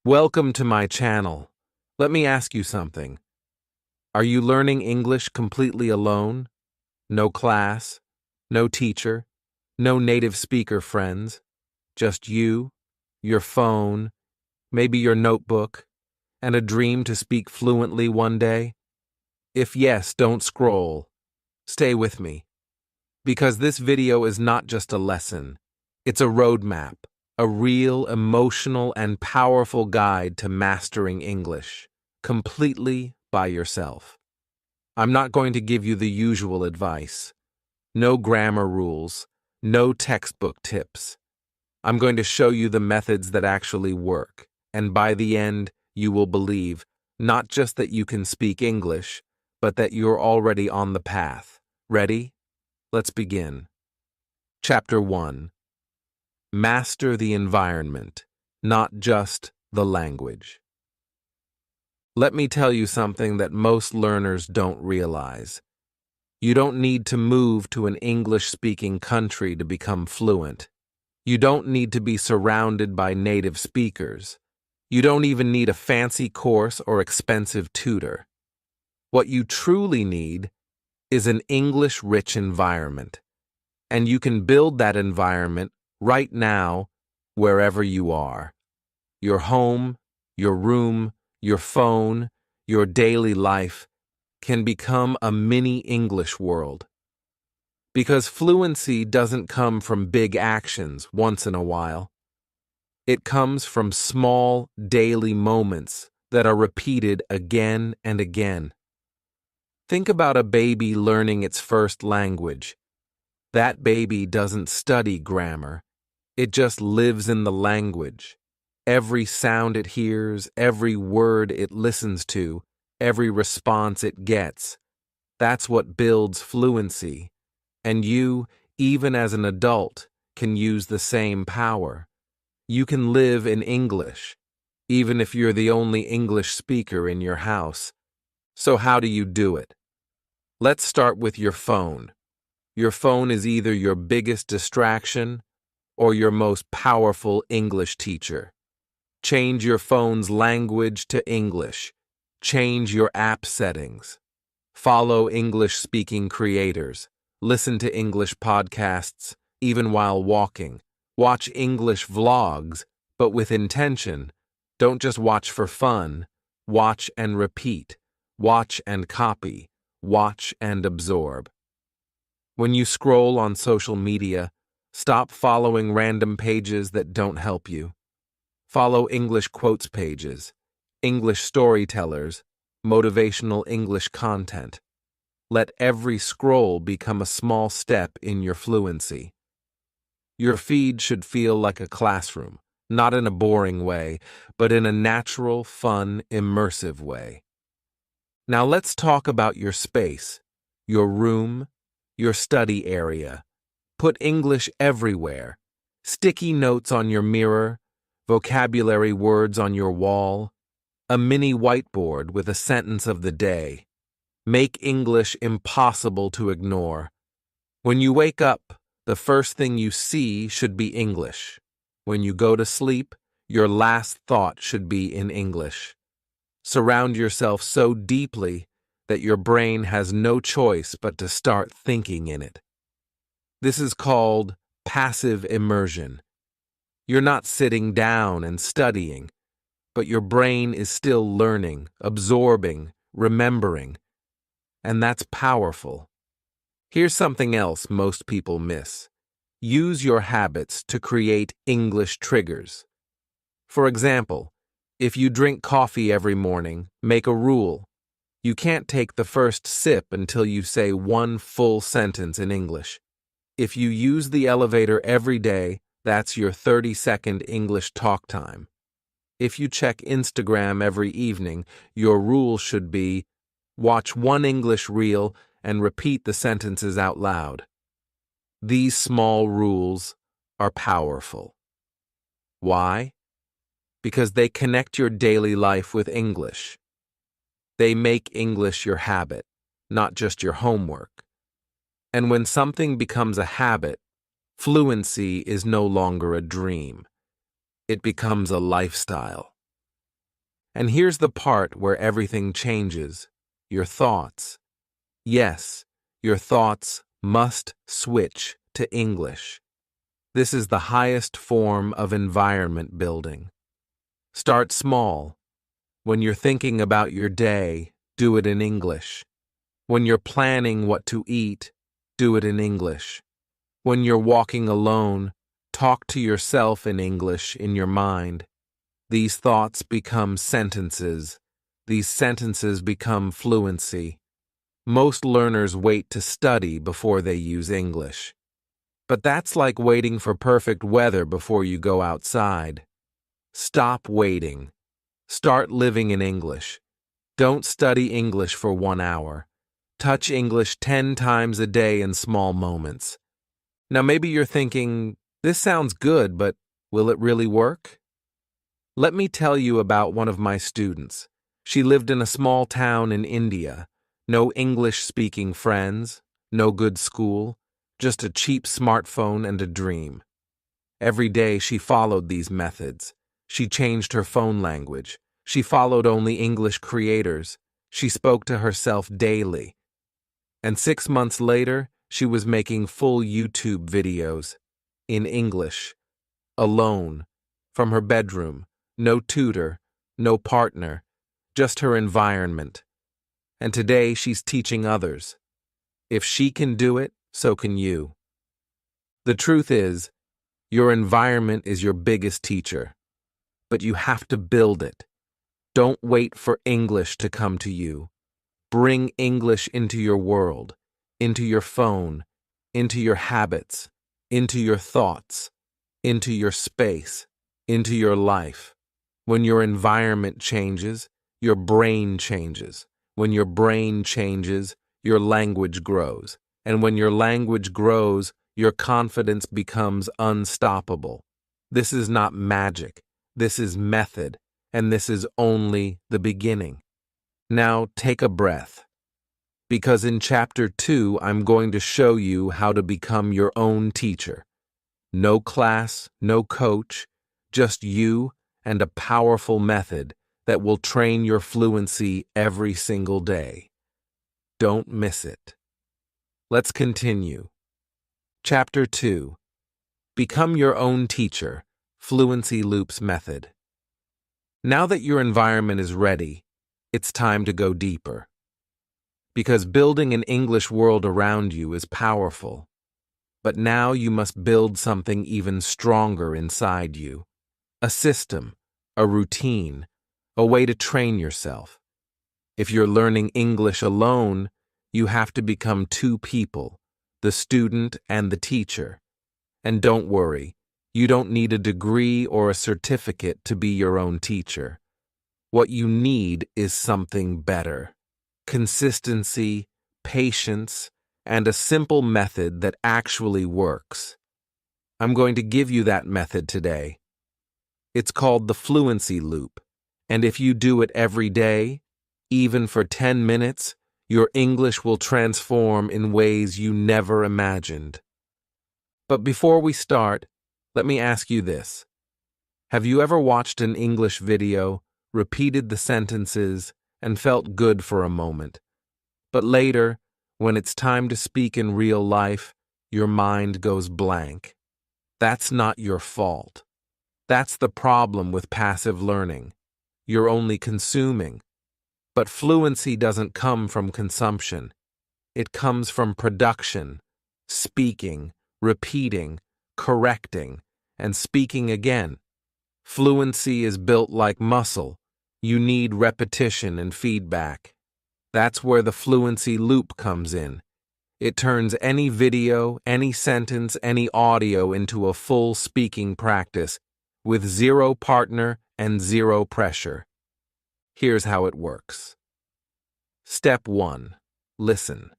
Welcome to my channel. Let me ask you something. Are you learning English completely alone? No class, no teacher, no native speaker friends, just you, your phone, maybe your notebook, and a dream to speak fluently one day? If yes, don't scroll. Stay with me. Because this video is not just a lesson, it's a roadmap, a real, emotional, and powerful guide to mastering English, completely by yourself. I'm not going to give you the usual advice. No grammar rules, no textbook tips. I'm going to show you the methods that actually work, and by the end, you will believe not just that you can speak English, but that you're already on the path. Ready? Let's begin. Chapter 1. Master the environment, not just the language. Let me tell you something that most learners don't realize. You don't need to move to an English-speaking country to become fluent. You don't need to be surrounded by native speakers. You don't even need a fancy course or expensive tutor. What you truly need is an English-rich environment, and you can build that environment right now, wherever you are. Your home, your room, your phone, your daily life can become a mini English world. Because fluency doesn't come from big actions once in a while. It comes from small, daily moments that are repeated again and again. Think about a baby learning its first language. That baby doesn't study grammar. It just lives in the language. Every sound it hears, every word it listens to, every response it gets. That's what builds fluency. And you, even as an adult, can use the same power. You can live in English, even if you're the only English speaker in your house. So how do you do it? Let's start with your phone. Your phone is either your biggest distraction or your most powerful English teacher. Change your phone's language to English. Change your app settings. Follow English-speaking creators. Listen to English podcasts, even while walking. Watch English vlogs, but with intention. Don't just watch for fun. Watch and repeat. Watch and copy. Watch and absorb. When you scroll on social media, stop following random pages that don't help you. Follow English quotes pages, English storytellers, motivational English content. Let every scroll become a small step in your fluency. Your feed should feel like a classroom, not in a boring way, but in a natural, fun, immersive way. Now let's talk about your space, your room, your study area. Put English everywhere. Sticky notes on your mirror, vocabulary words on your wall, a mini whiteboard with a sentence of the day. Make English impossible to ignore. When you wake up, the first thing you see should be English. When you go to sleep, your last thought should be in English. Surround yourself so deeply that your brain has no choice but to start thinking in it. This is called passive immersion. You're not sitting down and studying, but your brain is still learning, absorbing, remembering. And that's powerful. Here's something else most people miss. Use your habits to create English triggers. For example, if you drink coffee every morning, make a rule. You can't take the first sip until you say one full sentence in English. If you use the elevator every day, that's your 30-second English talk time. If you check Instagram every evening, your rule should be, watch one English reel and repeat the sentences out loud. These small rules are powerful. Why? Because they connect your daily life with English. They make English your habit, not just your homework. And when something becomes a habit, fluency is no longer a dream. It becomes a lifestyle. And here's the part where everything changes. Your thoughts. Yes, your thoughts must switch to English. This is the highest form of environment building. Start small. When you're thinking about your day, do it in English. When you're planning what to eat, do it in English. When you're walking alone, talk to yourself in English in your mind. These thoughts become sentences. These sentences become fluency. Most learners wait to study before they use English. But that's like waiting for perfect weather before you go outside. Stop waiting. Start living in English. Don't study English for 1 hour. Touch English 10 times a day in small moments. Now maybe you're thinking, this sounds good, but will it really work? Let me tell you about one of my students. She lived in a small town in India. No English-speaking friends, no good school, just a cheap smartphone and a dream. Every day she followed these methods. She changed her phone language. She followed only English creators. She spoke to herself daily. And 6 months later, she was making full YouTube videos in English, alone, from her bedroom, no tutor, no partner, just her environment. And today she's teaching others. If she can do it, so can you. The truth is, your environment is your biggest teacher, but you have to build it. Don't wait for English to come to you. Bring English into your world, into your phone, into your habits, into your thoughts, into your space, into your life. When your environment changes, your brain changes. When your brain changes, your language grows. And when your language grows, your confidence becomes unstoppable. This is not magic. This is method. And this is only the beginning. Now take a breath. Because in Chapter 2, I'm going to show you how to become your own teacher. No class, no coach, just you and a powerful method that will train your fluency every single day. Don't miss it. Let's continue. Chapter 2. Become your own teacher, Fluency Loops Method. Now that your environment is ready, it's time to go deeper. Because building an English world around you is powerful. But now you must build something even stronger inside you. A system, a routine, a way to train yourself. If you're learning English alone, you have to become two people, the student and the teacher. And don't worry, you don't need a degree or a certificate to be your own teacher. What you need is something better. Consistency, patience, and a simple method that actually works. I'm going to give you that method today. It's called the Fluency Loop, and if you do it every day, even for 10 minutes, your English will transform in ways you never imagined. But before we start, let me ask you this. Have you ever watched an English video, repeated the sentences, and felt good for a moment? But later, when it's time to speak in real life, your mind goes blank. That's not your fault. That's the problem with passive learning. You're only consuming. But fluency doesn't come from consumption. It comes from production, speaking, repeating, correcting, and speaking again. Fluency is built like muscle. You need repetition and feedback. That's where the fluency loop comes in. It turns any video, any sentence, any audio into a full speaking practice with zero partner and zero pressure. Here's how it works. Step 1. Listen.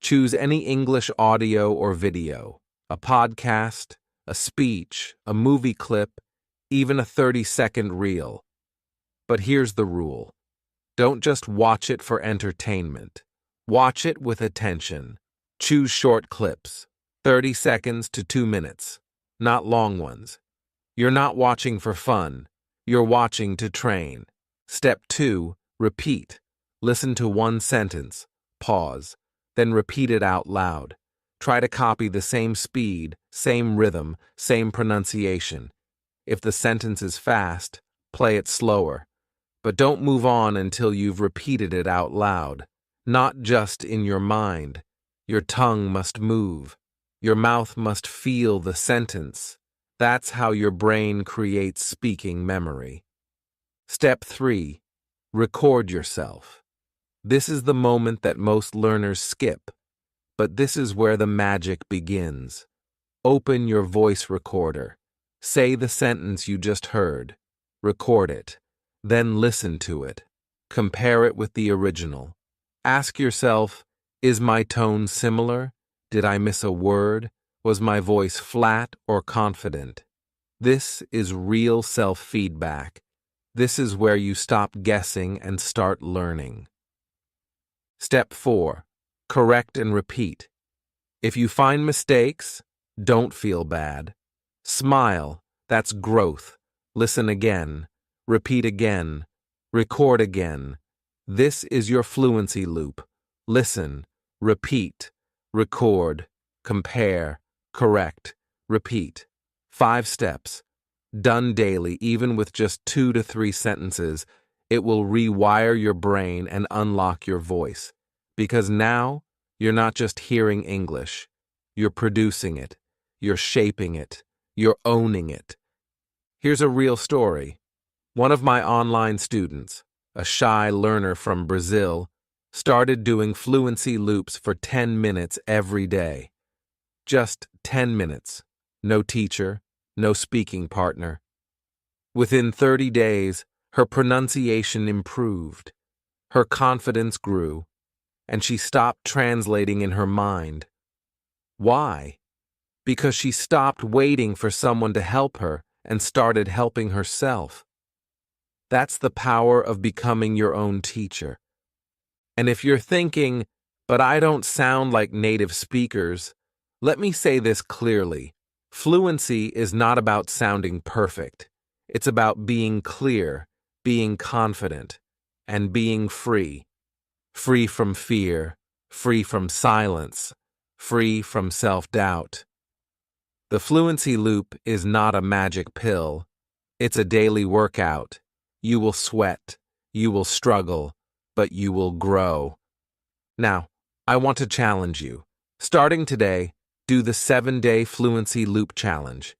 Choose any English audio or video, a podcast, a speech, a movie clip, even a 30-second reel. But here's the rule. Don't just watch it for entertainment. Watch it with attention. Choose short clips, 30 seconds to 2 minutes, not long ones. You're not watching for fun. You're watching to train. Step 2, repeat. Listen to one sentence, pause, then repeat it out loud. Try to copy the same speed, same rhythm, same pronunciation. If the sentence is fast, play it slower. But don't move on until you've repeated it out loud, not just in your mind. Your tongue must move. Your mouth must feel the sentence. That's how your brain creates speaking memory. Step 3, record yourself. This is the moment that most learners skip, but this is where the magic begins. Open your voice recorder. Say the sentence you just heard. Record it. Then listen to it. Compare it with the original. Ask yourself, is my tone similar? Did I miss a word? Was my voice flat or confident? This is real self-feedback. This is where you stop guessing and start learning. Step 4, correct and repeat. If you find mistakes, don't feel bad. Smile, that's growth. Listen again. Repeat again. Record again. This is your fluency loop. Listen, repeat, record, compare, correct, repeat. 5 steps. Done daily, even with just 2 to 3 sentences, it will rewire your brain and unlock your voice. Because now, you're not just hearing English. You're producing it. You're shaping it. You're owning it. Here's a real story. One of my online students, a shy learner from Brazil, started doing fluency loops for 10 minutes every day. Just 10 minutes. No teacher, no speaking partner. Within 30 days, her pronunciation improved. Her confidence grew, and she stopped translating in her mind. Why? Because she stopped waiting for someone to help her and started helping herself. That's the power of becoming your own teacher. And if you're thinking, but I don't sound like native speakers, let me say this clearly. Fluency is not about sounding perfect. It's about being clear, being confident, and being free. Free from fear, free from silence, free from self-doubt. The fluency loop is not a magic pill. It's a daily workout. You will sweat, you will struggle, but you will grow. Now, I want to challenge you. Starting today, do the 7-day fluency loop challenge.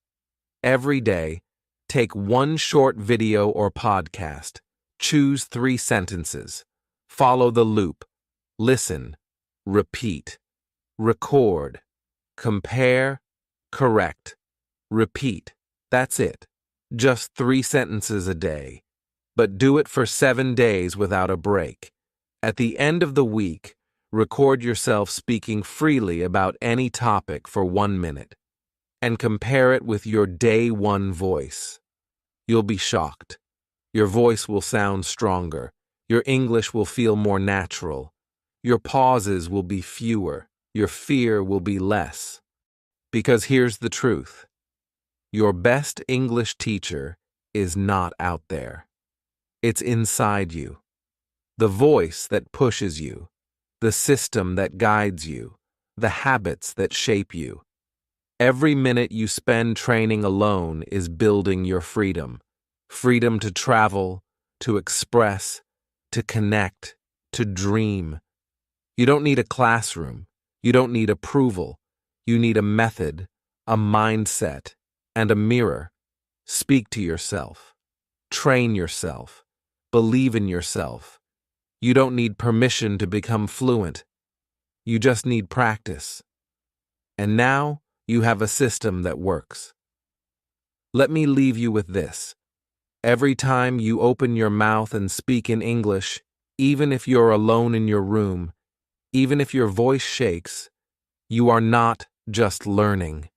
Every day, take one short video or podcast. Choose 3 sentences. Follow the loop. Listen, repeat, record, compare, correct, repeat. That's it. Just 3 sentences a day. But do it for 7 days without a break. At the end of the week, record yourself speaking freely about any topic for 1 minute, and compare it with your day 1 voice. You'll be shocked. Your voice will sound stronger. Your English will feel more natural. Your pauses will be fewer. Your fear will be less. Because here's the truth. Your best English teacher is not out there. It's inside you. The voice that pushes you. The system that guides you. The habits that shape you. Every minute you spend training alone is building your freedom. Freedom to travel, to express, to connect, to dream. You don't need a classroom. You don't need approval. You need a method, a mindset, and a mirror. Speak to yourself. Train yourself. Believe in yourself. You don't need permission to become fluent. You just need practice. And now you have a system that works. Let me leave you with this. Every time you open your mouth and speak in English, even if you're alone in your room, even if your voice shakes, you are not just learning.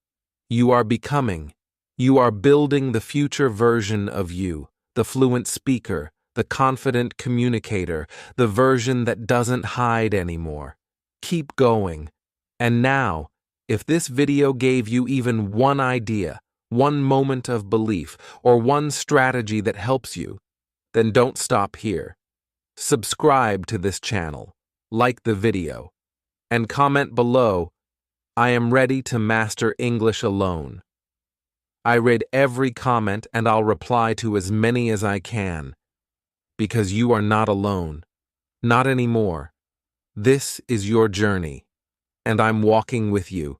You are becoming. You are building the future version of you, the fluent speaker, the confident communicator, the version that doesn't hide anymore. Keep going. And now, if this video gave you even one idea, one moment of belief, or one strategy that helps you, Then don't stop here. Subscribe to this channel, like the video, and comment below, "I am ready to master English alone." I read every comment and I'll reply to as many as I can, because you are not alone. Not anymore. This is your journey, and I'm walking with you.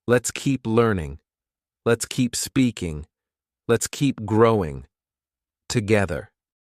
Let's keep learning. Let's keep speaking. Let's keep growing together.